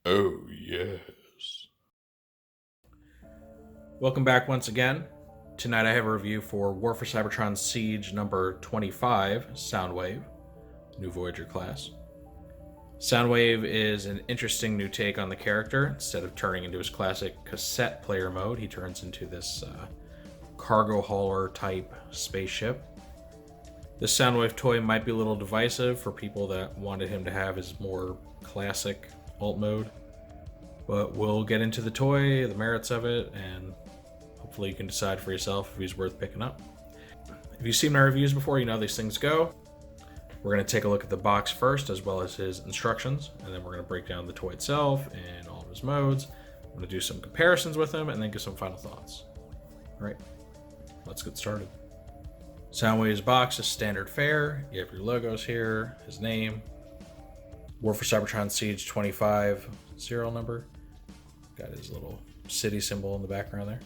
Oh, yes. Welcome back once again. Tonight I have a review for War for Cybertron Siege number 25, Soundwave, new Voyager class. Soundwave is an interesting new take on the character. Instead of turning into his classic cassette player mode, he turns into this cargo hauler type spaceship. This Soundwave toy might be a little divisive for people that wanted him to have his more classic alt mode, but we'll get into the toy, the merits of it, and hopefully you can decide for yourself if he's worth picking up. If you've seen my reviews before, you know how these things go. We're going to take a look at the box first, as well as his instructions, and then we're going to break down the toy itself and all of his modes. I'm going to do some comparisons with him and then give some final thoughts. All right, let's get started. Soundwave's box is standard fare. You have your logos here, his name, War for Cybertron Siege 25 serial number. Got his little city symbol in the background there.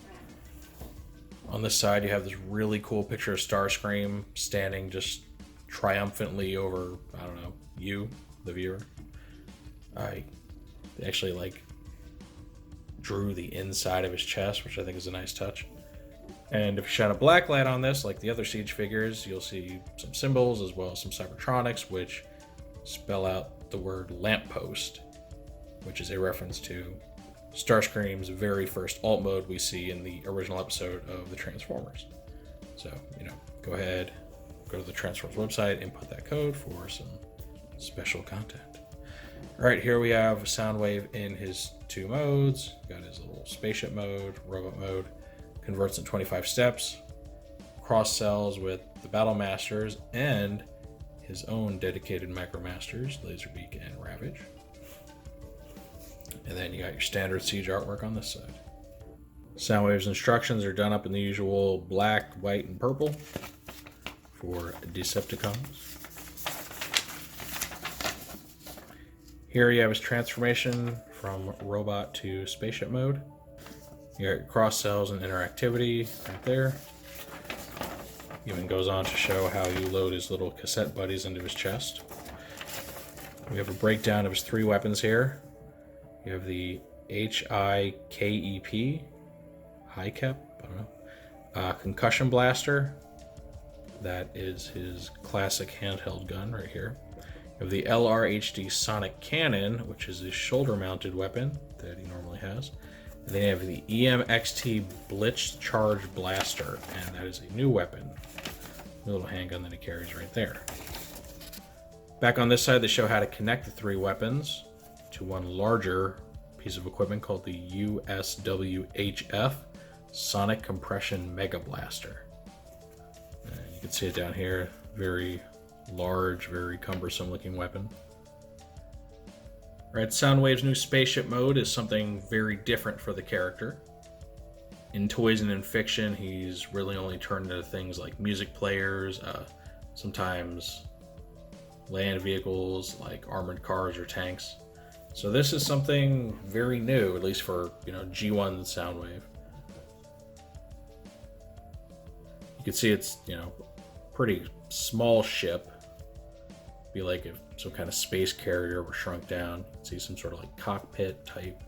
On this side, you have this really cool picture of Starscream standing just triumphantly over, I don't know, you, the viewer. I actually drew the inside of his chest, which I think is a nice touch. And if you shine a black light on this, like the other Siege figures, you'll see some symbols as well as some Cybertronics, which spell out the word lamppost, which is a reference to Starscream's very first alt mode we see in the original episode of the Transformers. So, go ahead, go to the Transformers website, input that code for some special content. All right, here we have Soundwave in his two modes. Got his little spaceship mode, robot mode, converts in 25 steps, cross cells with the Battle Masters and his own dedicated Micromasters, Laserbeak and Ravage. And then you got your standard Siege artwork on this side. Soundwave's instructions are done up in the usual black, white, and purple for Decepticons. Here you have his transformation from robot to spaceship mode. You got your cross cells and interactivity right there. Even goes on to show how you load his little cassette buddies into his chest. We have a breakdown of his three weapons here. You have the HIKEP, HICEP, I don't know, concussion blaster. That is his classic handheld gun right here. You have the LRHD sonic cannon, which is his shoulder-mounted weapon that he normally has. And then you have the EMXT Blitz Charge Blaster, and that is a new weapon. A little handgun that he carries right there. Back on this side, they show how to connect the three weapons to one larger piece of equipment called the USWHF Sonic Compression Mega Blaster. And you can see it down here. Very large, very cumbersome looking weapon. Right, Soundwave's new spaceship mode is something very different for the character. In toys and in fiction, he's really only turned into things like music players, sometimes land vehicles like armored cars or tanks. So this is something very new, at least for G1 Soundwave. You can see it's pretty small ship. Be like if some kind of space carrier were shrunk down. You can see some sort of like cockpit type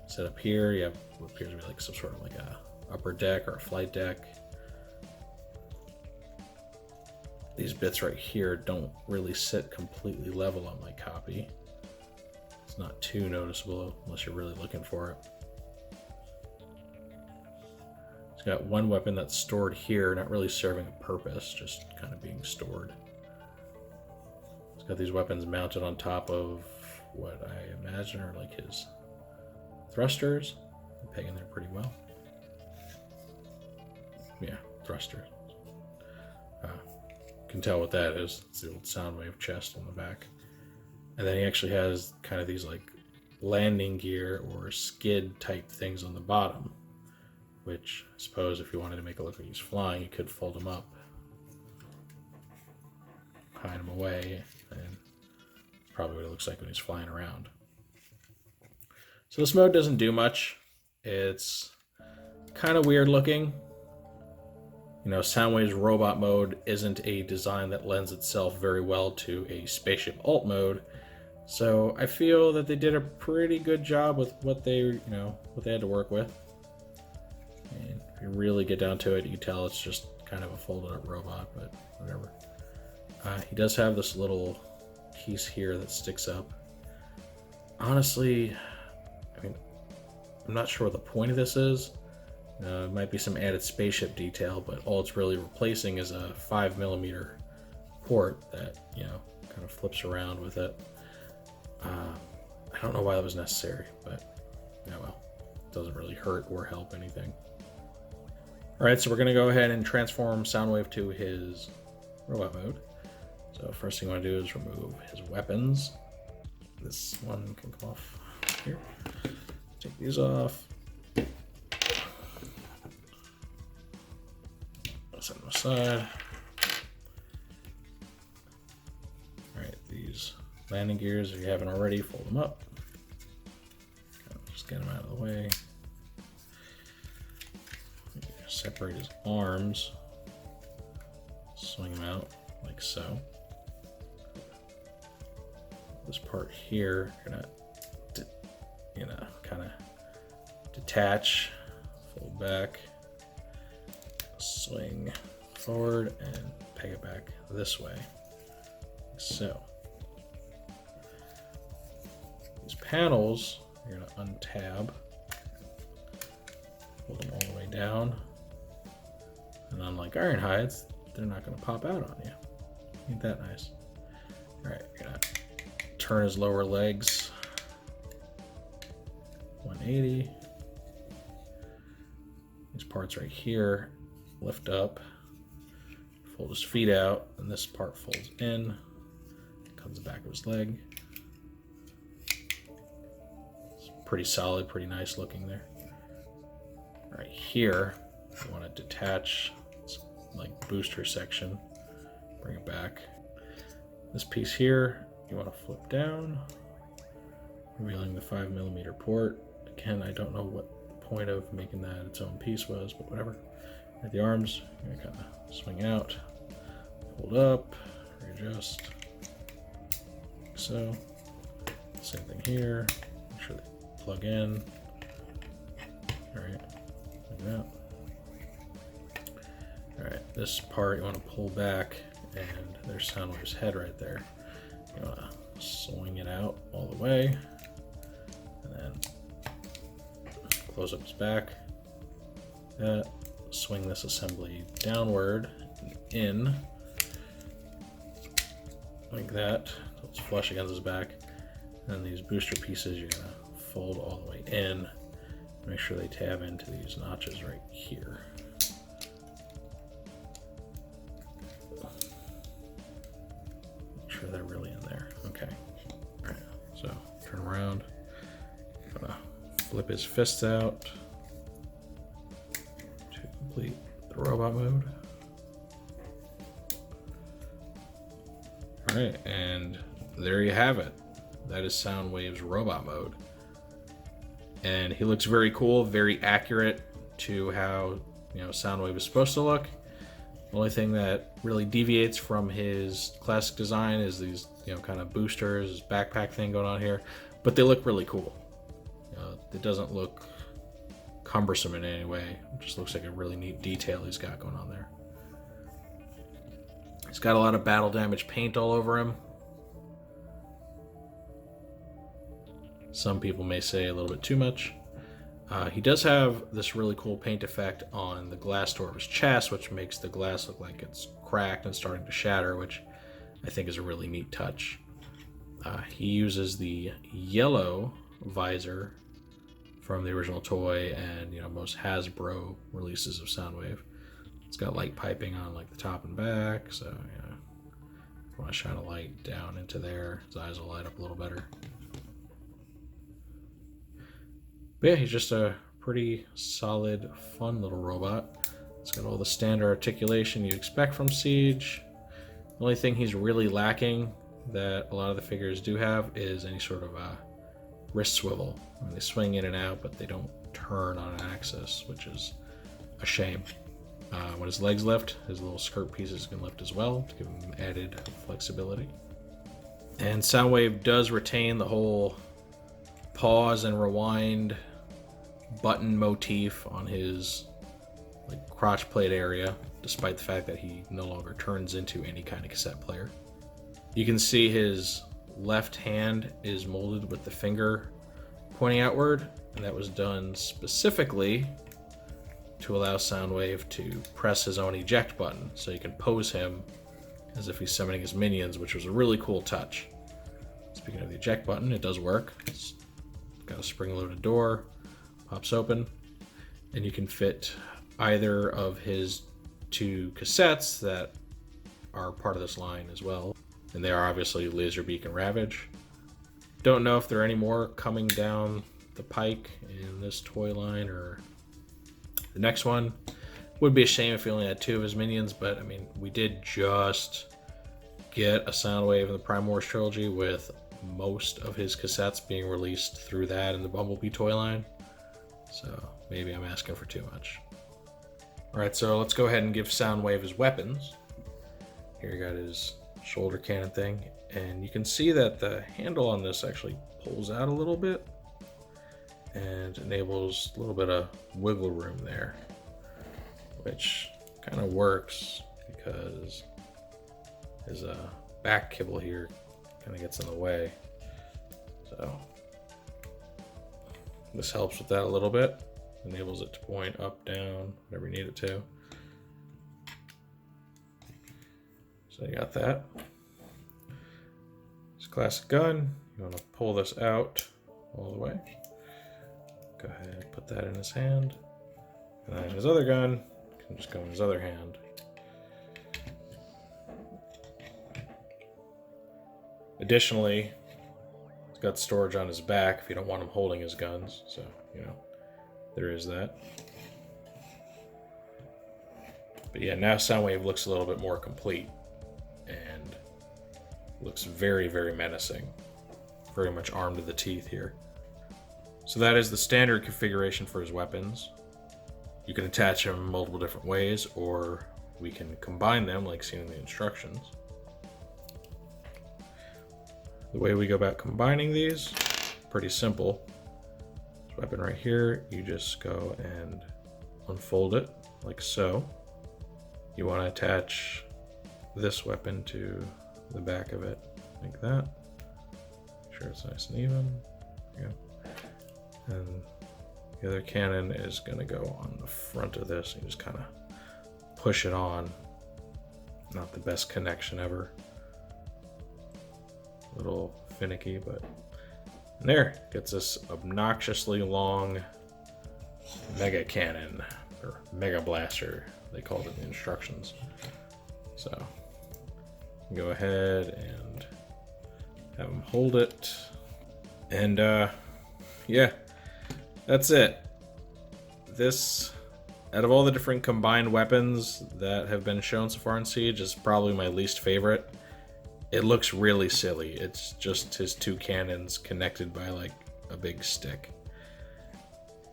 set up here. You have what appears to be like some sort of like a upper deck or a flight deck. These bits right here don't really sit completely level on my copy. It's not too noticeable unless you're really looking for it. It's got one weapon that's stored here, not really serving a purpose, just kind of being stored. It's got these weapons mounted on top of what I imagine are like his thrusters. They peg in there pretty well. Yeah, thrusters. Can tell what that is. It's the old Soundwave chest on the back. And then he actually has kind of these like landing gear or skid type things on the bottom, which I suppose if you wanted to make it look like he's flying, you could fold them up, hide them away, and probably what it looks like when he's flying around. So this mode doesn't do much. It's kind of weird looking. Soundwave's robot mode isn't a design that lends itself very well to a spaceship alt mode, So I feel that they did a pretty good job with what they had to work with. And if you really get down to it, you can tell it's just kind of a folded up robot, but whatever. He does have this little piece here that sticks up. Honestly, I mean, I'm not sure what the point of this is. It might be some added spaceship detail, but all it's really replacing is a 5mm port that, kind of flips around with it. I don't know why that was necessary, but well, it doesn't really hurt or help anything. Alright, so we're going to go ahead and transform Soundwave to his robot mode. So first thing I want to do is remove his weapons. This one can come off here. Take these off. Set them aside. Alright, these landing gears, if you haven't already, fold them up. Just get them out of the way. Separate his arms. Swing them out like so. This part here, you're gonna, kind of detach, fold back, swing forward, and peg it back this way. Like so. These panels, you're gonna untab, hold them all the way down, and unlike iron hides, they're not gonna pop out on you. Ain't that nice? All right, you're gonna turn his lower legs 180. These parts right here lift up, fold his feet out, and this part folds in, comes the back of his leg. It's pretty solid, pretty nice looking there. Right here, you want to detach this like booster section, bring it back. This piece here, you want to flip down, revealing the 5mm port. Again, I don't know what the point of making that its own piece was, but whatever. At the arms, you're gonna kind of swing out, hold up, readjust, like so. Same thing here. Make sure they plug in. All right, like that. All right, this part you want to pull back, and there's Soundwave's head right there. You want to swing it out all the way, and then close up his back. Swing this assembly downward and in, like that, so it's flush against his back. And these booster pieces you're gonna fold all the way in. Make sure they tab into these notches right here. Make sure they're really in there. Okay. All right. So turn around. Flip his fists out to complete the robot mode. All right, and there you have it. That is Soundwave's robot mode. And he looks very cool, very accurate to how Soundwave is supposed to look. The only thing that really deviates from his classic design is these kind of boosters, his backpack thing going on here, but they look really cool. It doesn't look cumbersome in any way. It just looks like a really neat detail he's got going on there. He's got a lot of battle damage paint all over him. Some people may say a little bit too much. He does have this really cool paint effect on the glass door of his chest, which makes the glass look like it's cracked and starting to shatter, which I think is a really neat touch. He uses the yellow visor from the original toy and most Hasbro releases of Soundwave. It's got light piping on like the top and back, so if you want to shine a light down into there, his eyes will light up a little better. But yeah, he's just a pretty solid, fun little robot. It's got all the standard articulation you'd expect from Siege. The only thing he's really lacking that a lot of the figures do have is any sort of wrist swivel. I mean, they swing in and out, but they don't turn on an axis, which is a shame. When his legs lift, his little skirt pieces can lift as well to give him added flexibility. And Soundwave does retain the whole pause and rewind button motif on his like crotch plate area, despite the fact that he no longer turns into any kind of cassette player. You can see his left hand is molded with the finger pointing outward, and that was done specifically to allow Soundwave to press his own eject button, so you can pose him as if he's summoning his minions, which was a really cool touch. Speaking of the eject button, it does work. It's got a spring-loaded door, pops open, and you can fit either of his two cassettes that are part of this line as well. And they are obviously Laserbeak and Ravage. Don't know if there are any more coming down the pike in this toy line or the next one. Would be a shame if he only had two of his minions, but I mean, we did just get a Soundwave in the Prime Wars trilogy with most of his cassettes being released through that in the Bumblebee toy line. So maybe I'm asking for too much. Alright, so let's go ahead and give Soundwave his weapons. Here you got his shoulder cannon thing, and you can see that the handle on this actually pulls out a little bit and enables a little bit of wiggle room there, which kind of works because his back kibble here kind of gets in the way. So this helps with that a little bit, enables it to point up, down, whatever you need it to. So you got that. It's a classic gun. You want to pull this out all the way. Go ahead and put that in his hand. And then his other gun can just go in his other hand. Additionally, he's got storage on his back if you don't want him holding his guns. So, you know, there is that. But yeah, now Soundwave looks a little bit more complete and looks very, very menacing. Very much armed to the teeth here. So that is the standard configuration for his weapons. You can attach them multiple different ways, or we can combine them like seen in the instructions. The way we go about combining these, pretty simple. This weapon right here, you just go and unfold it like so. You want to attach this weapon to the back of it like that. Make sure it's nice and even. There you go. And the other cannon is going to go on the front of this. You just kind of push it on. Not the best connection ever. A little finicky, but and there gets this obnoxiously long mega cannon or mega blaster, they called it in the instructions. So go ahead and have him hold it, and yeah, that's it. This, out of all the different combined weapons that have been shown so far in Siege, is probably my least favorite. It looks really silly. It's just his two cannons connected by like a big stick.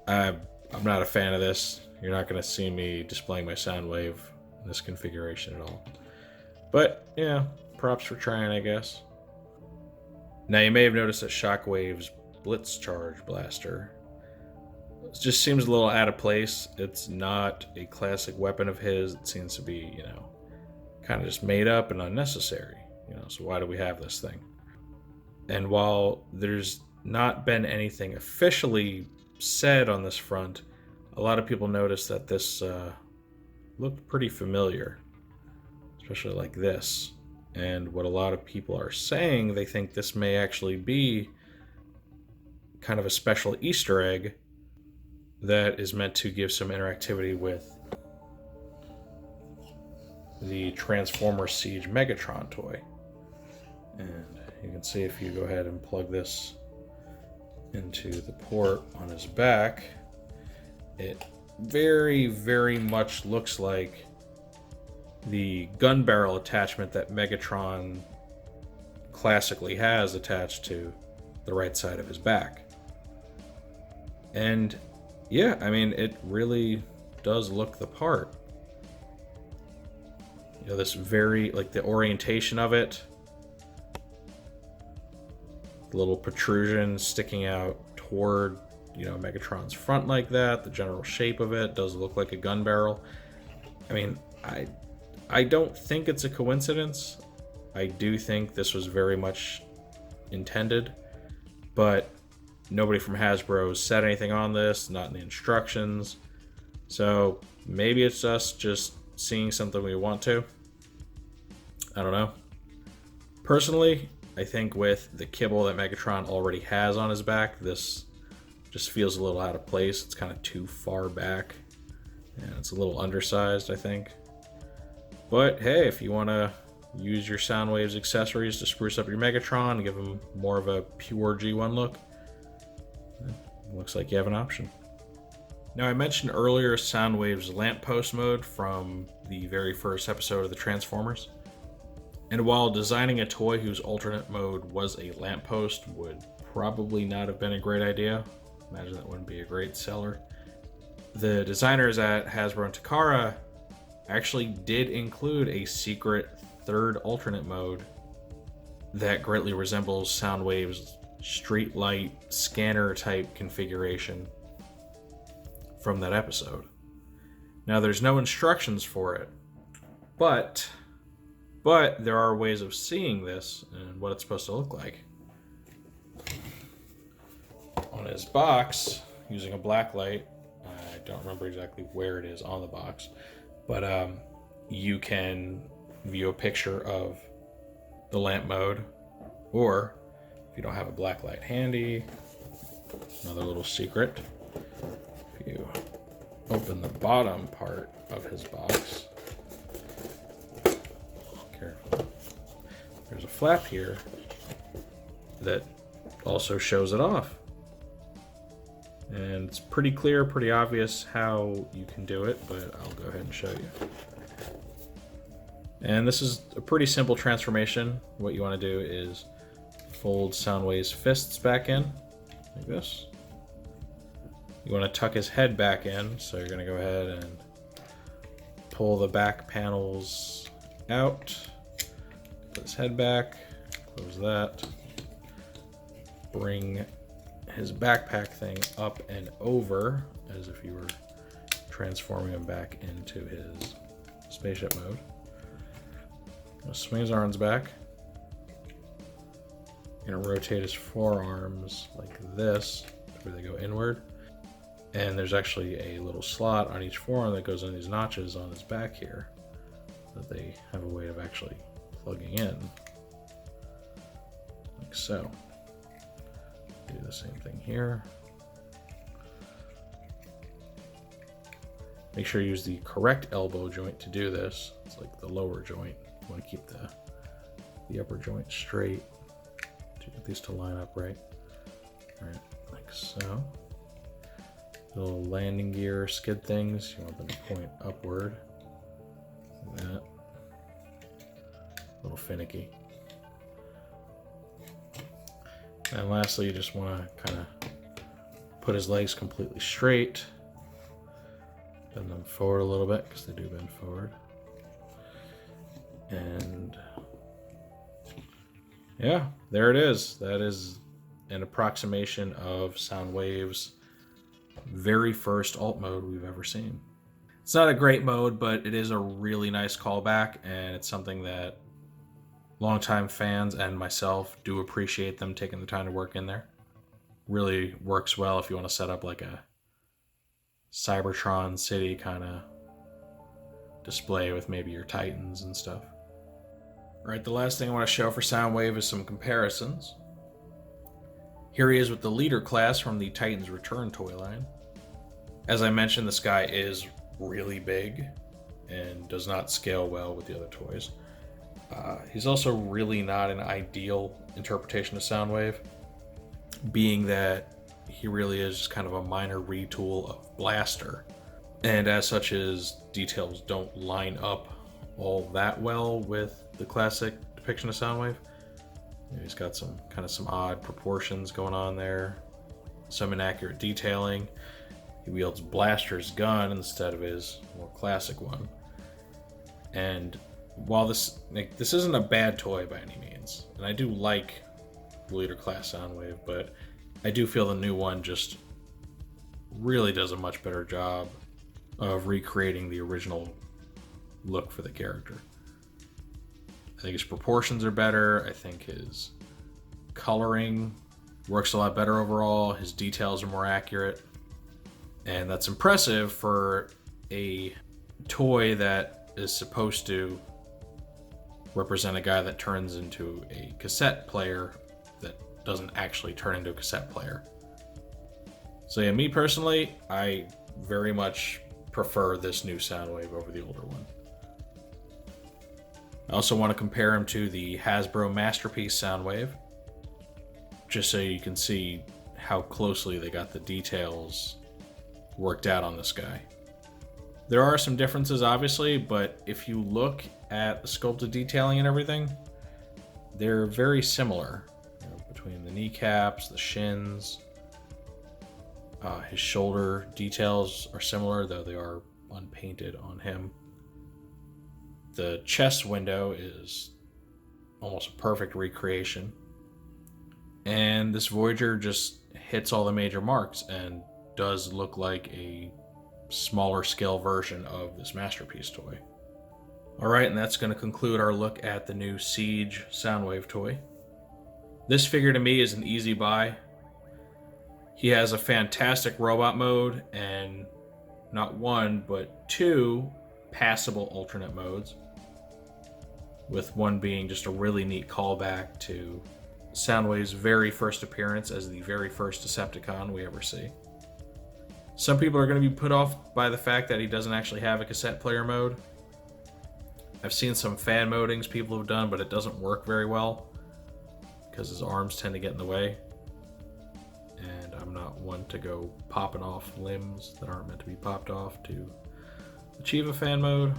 I'm not a fan of this. You're not going to see me displaying my Soundwave in this configuration at all. But yeah, props for trying, I guess. Now you may have noticed that Shockwave's Blitz Charge Blaster just seems a little out of place. It's not a classic weapon of his. It seems to be, you know, kind of just made up and unnecessary. You know, so why do we have this thing? And while there's not been anything officially said on this front, a lot of people noticed that this looked pretty familiar, especially like this. And what a lot of people are saying, they think this may actually be kind of a special Easter egg that is meant to give some interactivity with the Transformer Siege Megatron toy. And you can see if you go ahead and plug this into the port on his back, it very, very much looks like the gun barrel attachment that Megatron classically has attached to the right side of his back. And yeah, I mean, it really does look the part. You know, this very, like the orientation of it, The little protrusion sticking out toward, Megatron's front like that. The general shape of it does look like a gun barrel. I mean, I don't think it's a coincidence. I do think this was very much intended, but nobody from Hasbro said anything on this, not in the instructions. So maybe it's us just seeing something we want to. I don't know. Personally, I think with the kibble that Megatron already has on his back, this just feels a little out of place. It's kind of too far back, and it's a little undersized, I think. But hey, if you want to use your Soundwave's accessories to spruce up your Megatron and give him more of a pure G1 look, looks like you have an option. Now, I mentioned earlier Soundwave's lamppost mode from the very first episode of the Transformers. And while designing a toy whose alternate mode was a lamppost would probably not have been a great idea, imagine that wouldn't be a great seller, the designers at Hasbro and Takara actually did include a secret third alternate mode that greatly resembles Soundwave's street light scanner type configuration from that episode. Now, there's no instructions for it, but there are ways of seeing this and what it's supposed to look like. On his box, using a black light, I don't remember exactly where it is on the box, but you can view a picture of the lamp mode, or if you don't have a black light handy, another little secret, if you open the bottom part of his box, careful, there's a flap here that also shows it off. And it's pretty clear, pretty obvious how you can do it, but I'll go ahead and show you. And this is a pretty simple transformation. What you want to do is fold Soundwave's fists back in, like this. You want to tuck his head back in, so you're going to go ahead and pull the back panels out, put his head back, close that, bring his backpack thing up and over as if you were transforming him back into his spaceship mode. Now swing his arms back and rotate his forearms like this, where they go inward. And there's actually a little slot on each forearm that goes in these notches on his back here that they have a way of actually plugging in, like so. Do the same thing here. Make sure you use the correct elbow joint to do this. It's like the lower joint. You want to keep the upper joint straight to get these to line up right. All right, like so. Little landing gear skid things, you want them to point upward. Like that. A little finicky. And lastly, you just want to kind of put his legs completely straight. Bend them forward a little bit, because they do bend forward. And yeah, there it is. That is an approximation of Soundwave's very first alt mode we've ever seen. It's not a great mode, but it is a really nice callback, and it's something that longtime fans and myself do appreciate them taking the time to work in there. Really works well if you want to set up like a Cybertron City kind of display with maybe your Titans and stuff. All right, the last thing I want to show for Soundwave is some comparisons. Here he is with the leader class from the Titans Return toy line. As I mentioned, this guy is really big and does not scale well with the other toys. He's also really not an ideal interpretation of Soundwave, being that he really is just kind of a minor retool of Blaster. And as such, his details don't line up all that well with the classic depiction of Soundwave. He's got some odd proportions going on there, some inaccurate detailing. He wields Blaster's gun instead of his more classic one. And while this isn't a bad toy by any means, and I do like Leader class Soundwave, but I do feel the new one just really does a much better job of recreating the original look for the character. I think his proportions are better. I think his coloring works a lot better overall. His details are more accurate. And that's impressive for a toy that is supposed to represent a guy that turns into a cassette player that doesn't actually turn into a cassette player. So yeah, me personally, I very much prefer this new Soundwave over the older one. I also want to compare him to the Hasbro Masterpiece Soundwave, just so you can see how closely they got the details worked out on this guy. There are some differences, obviously, but if you look at the sculpted detailing and everything, they're very similar. Between the kneecaps, the shins, his shoulder details are similar, though they are unpainted on him. The chest window is almost a perfect recreation. And this Voyager just hits all the major marks and does look like a smaller scale version of this Masterpiece toy. Alright, and that's going to conclude our look at the new Siege Soundwave toy. This figure to me is an easy buy. He has a fantastic robot mode and not one, but two passable alternate modes, with one being just a really neat callback to Soundwave's very first appearance as the very first Decepticon we ever see. Some people are going to be put off by the fact that he doesn't actually have a cassette player mode. I've seen some fan modings people have done, but it doesn't work very well because his arms tend to get in the way. And I'm not one to go popping off limbs that aren't meant to be popped off to achieve a fan mode.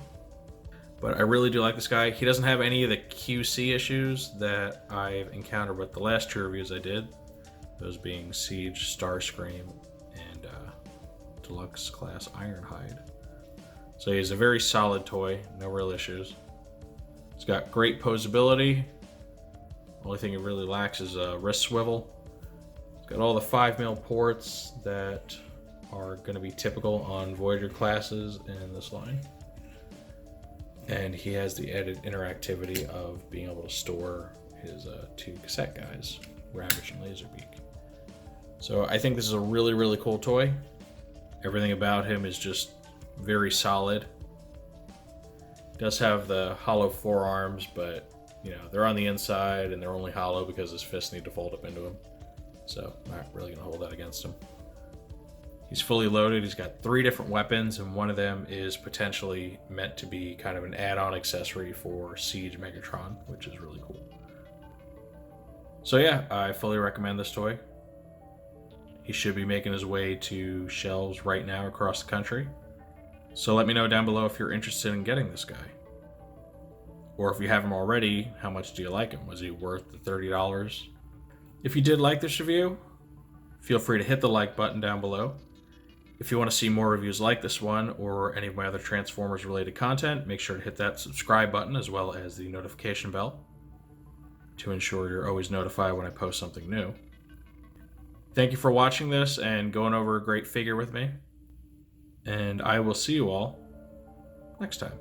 But I really do like this guy. He doesn't have any of the QC issues that I've encountered with the last two reviews I did. Those being Siege, Starscream, and Deluxe Class Ironhide. So he's a very solid toy, no real issues. He's got great posability. Only thing it really lacks is a wrist swivel. It's got all the 5mm ports that are going to be typical on Voyager classes in this line. And he has the added interactivity of being able to store his two cassette guys, Ravage and Laserbeak. So I think this is a really, really cool toy. Everything about him is just very solid. Does have the hollow forearms, but they're on the inside and they're only hollow because his fists need to fold up into him. So I'm not really going to hold that against him. He's fully loaded. He's got 3 different weapons, and one of them is potentially meant to be kind of an add-on accessory for Siege Megatron, which is really cool. So yeah, I fully recommend this toy. He should be making his way to shelves right now across the country. So let me know down below if you're interested in getting this guy. Or if you have him already, how much do you like him? Was he worth the $30? If you did like this review, feel free to hit the like button down below. If you want to see more reviews like this one or any of my other Transformers related content, make sure to hit that subscribe button as well as the notification bell to ensure you're always notified when I post something new. Thank you for watching this and going over a great figure with me. And I will see you all next time.